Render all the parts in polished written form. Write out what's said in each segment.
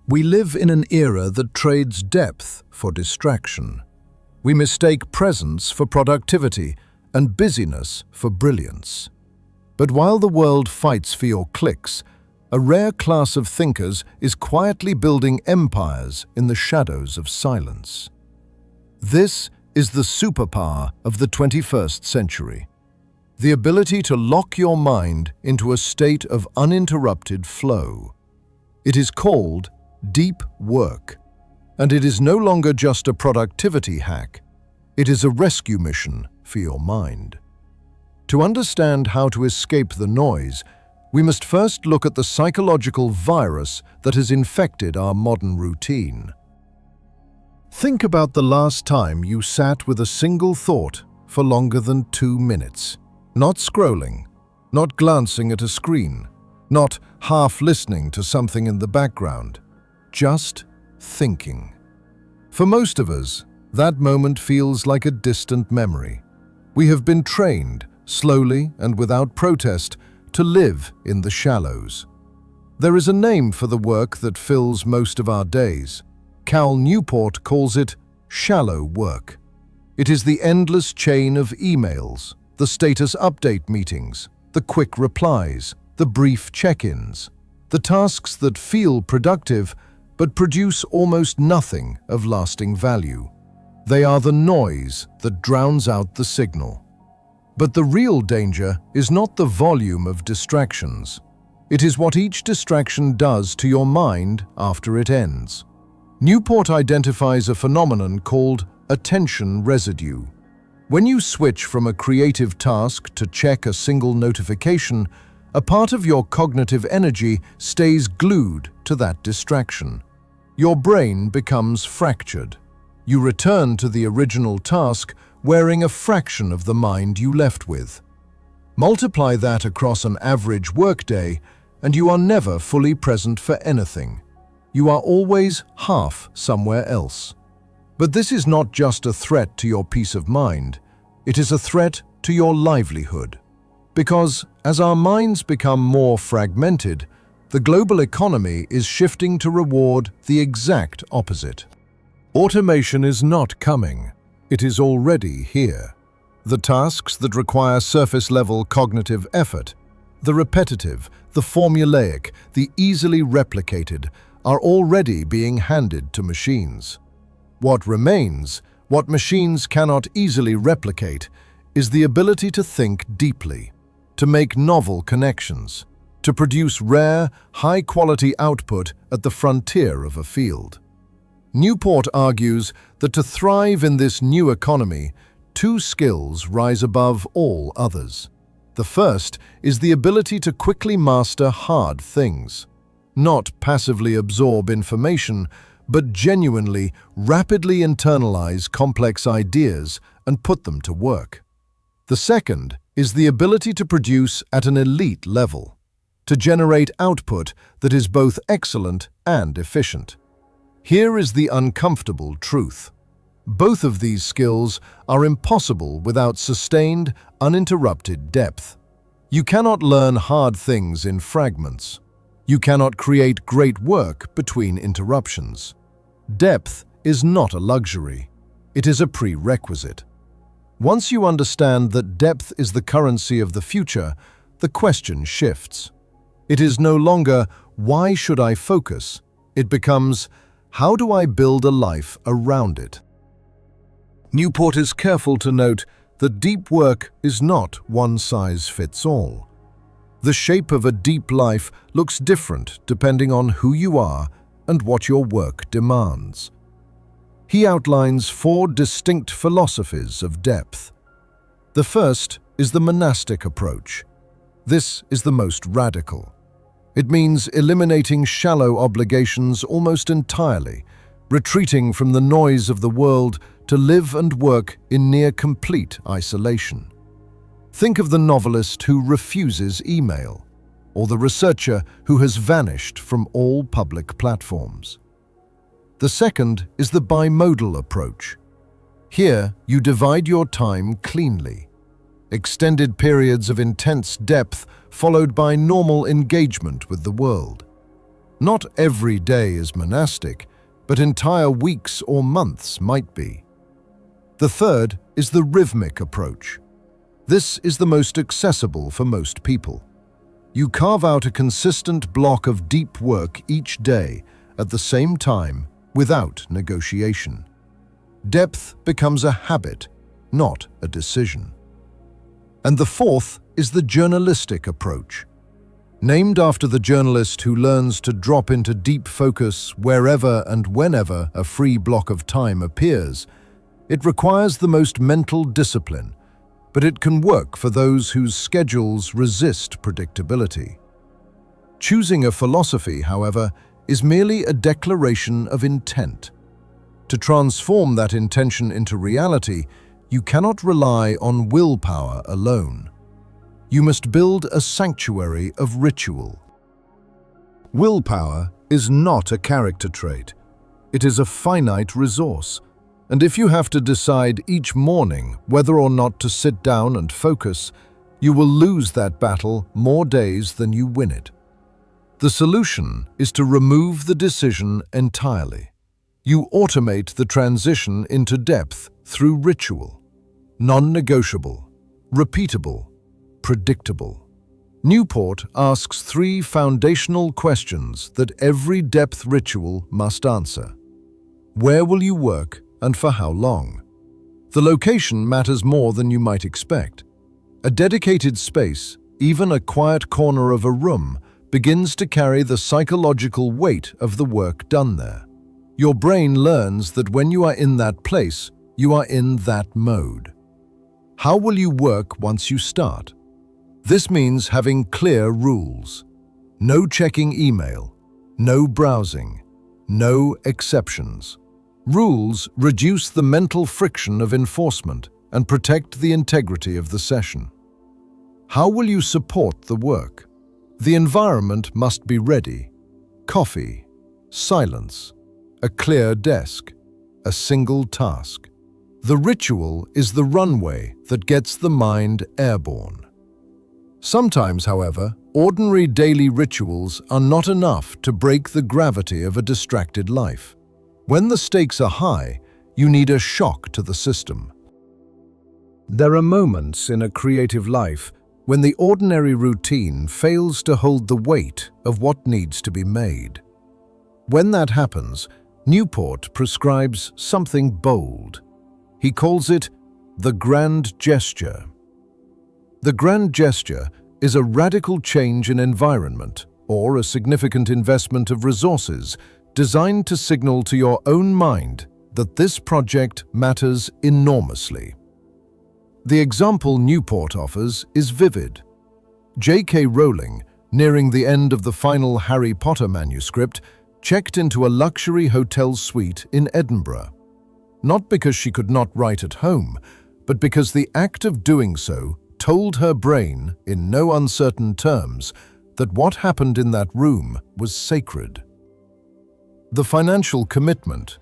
We live in an era that trades depth for distraction. We mistake presence for productivity and busyness for brilliance. But while the world fights for your clicks, a rare class of thinkers is quietly building empires in the shadows of silence. This is the superpower of the 21st century. The ability to lock your mind into a state of uninterrupted flow. It is called deep work, and it is no longer just a productivity hack. It is a rescue mission for your mind. To understand how to escape the noise, we must first look at the psychological virus that has infected our modern routine. Think about the last time you sat with a single thought for longer than 2 minutes. Not scrolling, not glancing at a screen, not half listening to something in the background. Just thinking. For most of us, that moment feels like a distant memory. We have been trained, slowly and without protest, to live in the shallows. There is a name for the work that fills most of our days. Cal Newport calls it shallow work. It is the endless chain of emails, the status update meetings, the quick replies, the brief check-ins, the tasks that feel productive but produce almost nothing of lasting value. They are the noise that drowns out the signal. But the real danger is not the volume of distractions. It is what each distraction does to your mind after it ends. Newport identifies a phenomenon called attention residue. When you switch from a creative task to check a single notification, a part of your cognitive energy stays glued to that distraction. Your brain becomes fractured. You return to the original task wearing a fraction of the mind you left with. Multiply that across an average workday, and you are never fully present for anything. You are always half somewhere else. But this is not just a threat to your peace of mind. It is a threat to your livelihood. Because as our minds become more fragmented, the global economy is shifting to reward the exact opposite. Automation is not coming. It is already here. The tasks that require surface-level cognitive effort, the repetitive, the formulaic, the easily replicated, are already being handed to machines. What remains, what machines cannot easily replicate, is the ability to think deeply, to make novel connections, to produce rare, high-quality output at the frontier of a field. Newport argues that to thrive in this new economy, 2 skills rise above all others. The first is the ability to quickly master hard things, not passively absorb information, but genuinely, rapidly internalize complex ideas and put them to work. The second is the ability to produce at an elite level, to generate output that is both excellent and efficient. Here is the uncomfortable truth. Both of these skills are impossible without sustained, uninterrupted depth. You cannot learn hard things in fragments. You cannot create great work between interruptions. Depth is not a luxury. It is a prerequisite. Once you understand that depth is the currency of the future, the question shifts. It is no longer, why should I focus? It becomes, how do I build a life around it? Newport is careful to note that deep work is not one size fits all. The shape of a deep life looks different depending on who you are and what your work demands. He outlines 4 distinct philosophies of depth. The first is the monastic approach. This is the most radical. It means eliminating shallow obligations almost entirely, retreating from the noise of the world to live and work in near complete isolation. Think of the novelist who refuses email, or the researcher who has vanished from all public platforms. The second is the bimodal approach. Here, you divide your time cleanly. Extended periods of intense depth followed by normal engagement with the world. Not every day is monastic, but entire weeks or months might be. The third is the rhythmic approach. This is the most accessible for most people. You carve out a consistent block of deep work each day at the same time without negotiation. Depth becomes a habit, not a decision. And the fourth is the journalistic approach. Named after the journalist who learns to drop into deep focus wherever and whenever a free block of time appears, it requires the most mental discipline, but it can work for those whose schedules resist predictability. Choosing a philosophy, however, is merely a declaration of intent. To transform that intention into reality, you cannot rely on willpower alone. You must build a sanctuary of ritual. Willpower is not a character trait. It is a finite resource. And if you have to decide each morning whether or not to sit down and focus, you will lose that battle more days than you win it. The solution is to remove the decision entirely. You automate the transition into depth through ritual. Non-negotiable, repeatable, predictable. Newport asks 3 foundational questions that every depth ritual must answer. Where will you work and for how long? The location matters more than you might expect. A dedicated space, even a quiet corner of a room, begins to carry the psychological weight of the work done there. Your brain learns that when you are in that place, you are in that mode. How will you work once you start? This means having clear rules. No checking email, no browsing, no exceptions. Rules reduce the mental friction of enforcement and protect the integrity of the session. How will you support the work? The environment must be ready. Coffee, silence, a clear desk, a single task. The ritual is the runway that gets the mind airborne. Sometimes, however, ordinary daily rituals are not enough to break the gravity of a distracted life. When the stakes are high, you need a shock to the system. There are moments in a creative life when the ordinary routine fails to hold the weight of what needs to be made. When that happens, Newport prescribes something bold. He calls it the grand gesture. The grand gesture is a radical change in environment or a significant investment of resources designed to signal to your own mind that this project matters enormously. The example Newport offers is vivid. J.K. Rowling, nearing the end of the final Harry Potter manuscript, checked into a luxury hotel suite in Edinburgh. Not because she could not write at home, but because the act of doing so told her brain, in no uncertain terms, that what happened in that room was sacred. The financial commitment,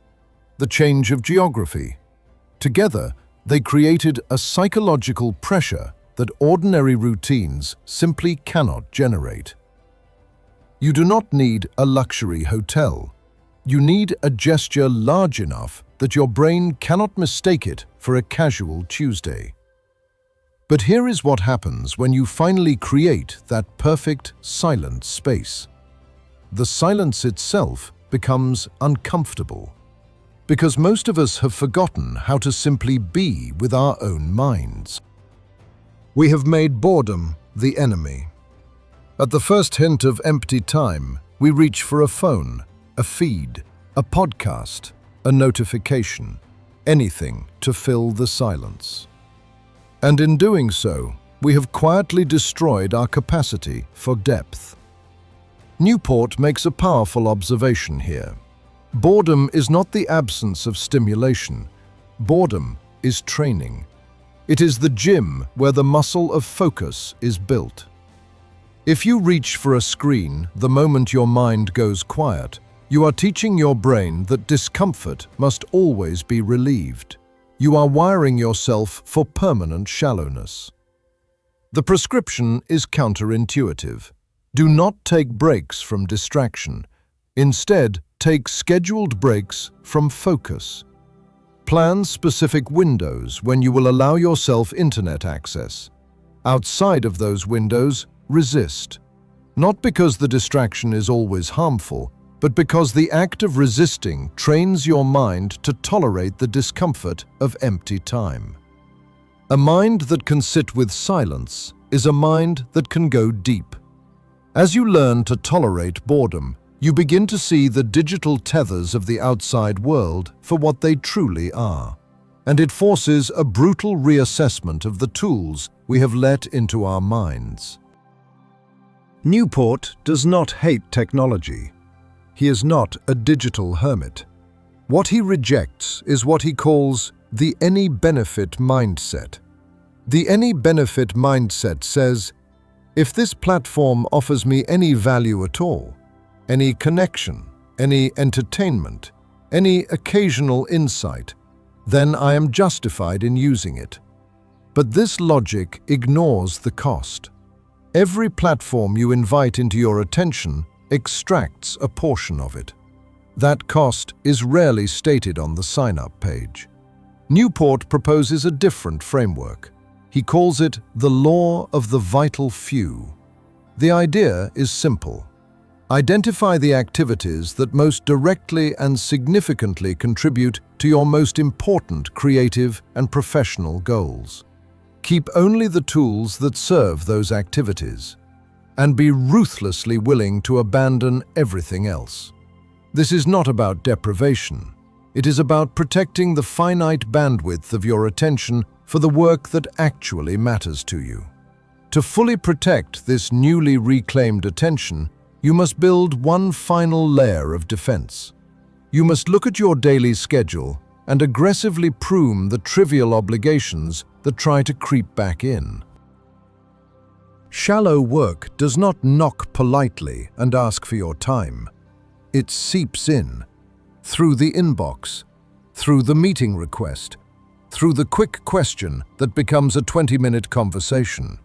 the change of geography. Together, they created a psychological pressure that ordinary routines simply cannot generate. You do not need a luxury hotel. You need a gesture large enough that your brain cannot mistake it for a casual Tuesday. But here is what happens when you finally create that perfect silent space. The silence itself becomes uncomfortable, because most of us have forgotten how to simply be with our own minds. We have made boredom the enemy. At the first hint of empty time, we reach for a phone, a feed, a podcast, a notification, anything to fill the silence. And in doing so, we have quietly destroyed our capacity for depth. Newport makes a powerful observation here. Boredom is not the absence of stimulation. Boredom is training. It is the gym where the muscle of focus is built. If you reach for a screen the moment your mind goes quiet, you are teaching your brain that discomfort must always be relieved. You are wiring yourself for permanent shallowness. The prescription is counterintuitive. Do not take breaks from distraction. Instead, take scheduled breaks from focus. Plan specific windows when you will allow yourself internet access. Outside of those windows, resist. Not because the distraction is always harmful, but because the act of resisting trains your mind to tolerate the discomfort of empty time. A mind that can sit with silence is a mind that can go deep. As you learn to tolerate boredom, you begin to see the digital tethers of the outside world for what they truly are. And it forces a brutal reassessment of the tools we have let into our minds. Newport does not hate technology. He is not a digital hermit. What he rejects is what he calls the any benefit mindset. The any benefit mindset says, if this platform offers me any value at all, any connection, any entertainment, any occasional insight, then I am justified in using it. But this logic ignores the cost. Every platform you invite into your attention extracts a portion of it. That cost is rarely stated on the sign-up page. Newport proposes a different framework. He calls it the law of the vital few. The idea is simple. Identify the activities that most directly and significantly contribute to your most important creative and professional goals. Keep only the tools that serve those activities, and be ruthlessly willing to abandon everything else. This is not about deprivation. It is about protecting the finite bandwidth of your attention for the work that actually matters to you. To fully protect this newly reclaimed attention, you must build one final layer of defense. You must look at your daily schedule and aggressively prune the trivial obligations that try to creep back in. Shallow work does not knock politely and ask for your time. It seeps in, through the inbox, through the meeting request, through the quick question that becomes a 20-minute conversation,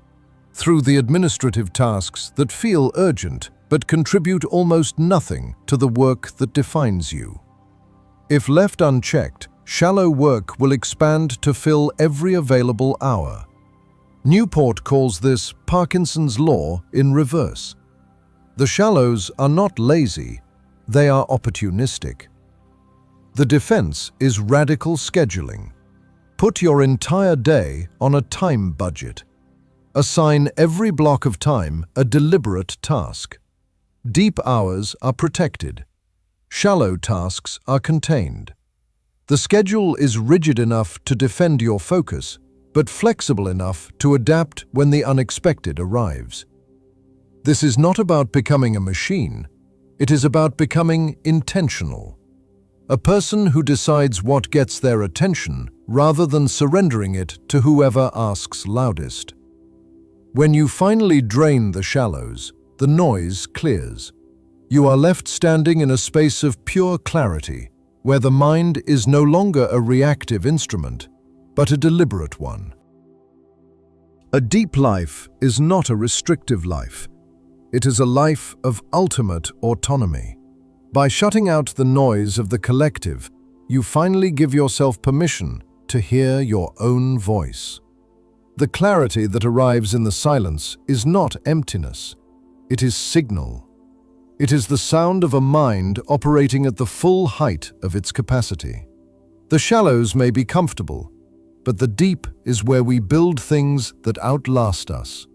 through the administrative tasks that feel urgent but contribute almost nothing to the work that defines you. If left unchecked, shallow work will expand to fill every available hour. Newport calls this Parkinson's law in reverse. The shallows are not lazy, they are opportunistic. The defense is radical scheduling. Put your entire day on a time budget. Assign every block of time a deliberate task. Deep hours are protected. Shallow tasks are contained. The schedule is rigid enough to defend your focus, but flexible enough to adapt when the unexpected arrives. This is not about becoming a machine. It is about becoming intentional. A person who decides what gets their attention rather than surrendering it to whoever asks loudest. When you finally drain the shallows, the noise clears. You are left standing in a space of pure clarity, where the mind is no longer a reactive instrument, but a deliberate one. A deep life is not a restrictive life. It is a life of ultimate autonomy. By shutting out the noise of the collective, you finally give yourself permission to hear your own voice. The clarity that arrives in the silence is not emptiness. It is signal. It is the sound of a mind operating at the full height of its capacity. The shallows may be comfortable, but the deep is where we build things that outlast us.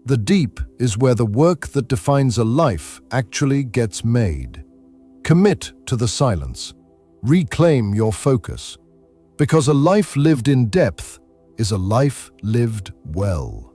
The deep is where the work that defines a life actually gets made. Commit to the silence. Reclaim your focus. Because a life lived in depth is a life lived well.